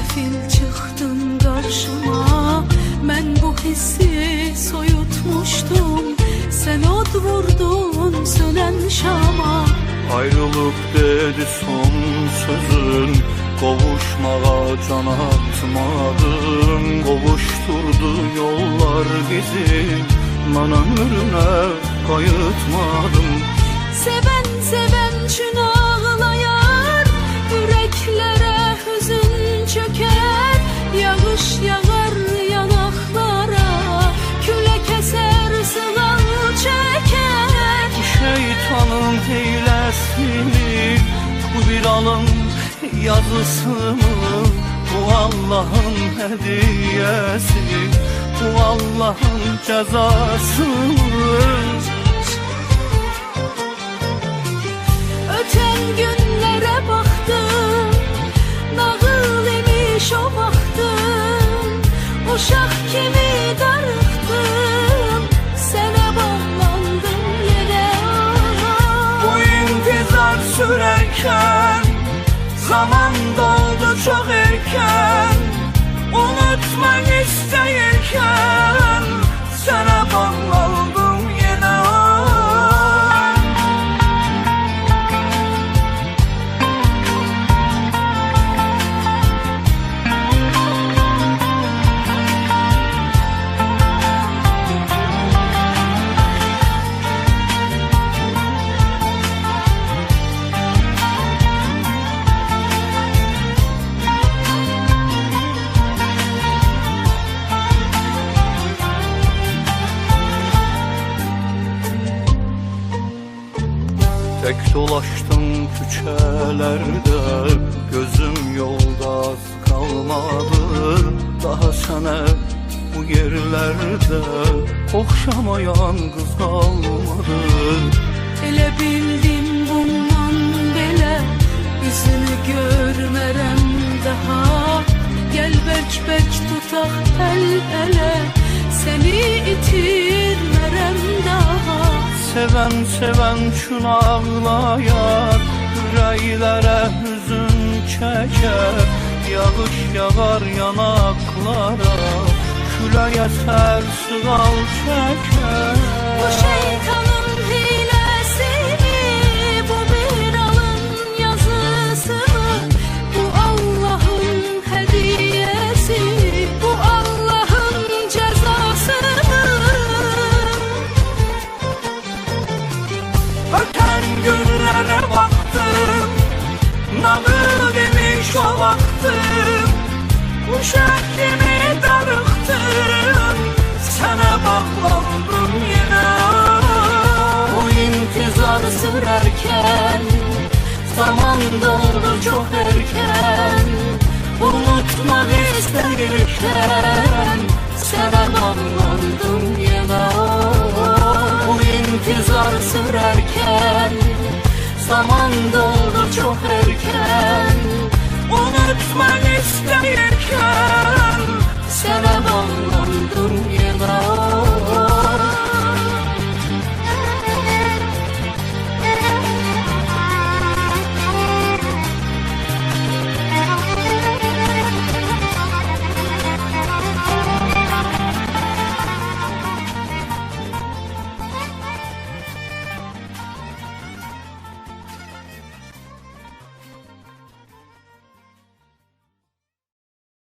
Sefil çıktın karşıma, ben bu hissi soyutmuştum. Sen od vurdun sönen şama. Ayrılık dedi son sözün, kavuşmağa can atmadın. Kovuşturdu yollar bizi, ben ömrüne kayıtmadım. Seven seven şun ağlayar, yüreklere hüzün çöker. Yağış yağar yanaklara, küle keser sığal çeker. Şeytanın hilesini, bu bir alın yazısı mı? Bu Allah'ın hediyesi, bu Allah'ın cezası mı? Öten günlere baktım, nağıl imiş o baktım. Uşak kimi darıktım, sene bağlandım yere. Bu intizar sürerken, zaman doldu çok erken. Unutmak isteyirken, sana bağlandım yine. Tek dolaştım küçelerde, gözüm yolda kalmadı. Daha sana bu yerlerde okşamayan kız kalmadı. Ele bildim bundan bele, yüzünü görmerem daha. Gel bek bek tutak el ele, seni itirmerem daha. Seven seven şun ağlayar, yüreklere hüzün çeker. Yağış yağar yanaklara, küle yeter sığal çeker. Bu şeytanın hilesi mi? Bu bir alın yazısı mı? Bu Allah'ın hediyesi, bu Allah'ın cezası mı? Öten günlere baktım, nağıl demiş o baktım. Uşak gibi darıktım, sana bağlandım yine. Bu intizar sürerken, zaman doldu çok erken. Unutmak isterken, sana bağlandım yine. Bu intizar sürerken, zaman doldu çok erken.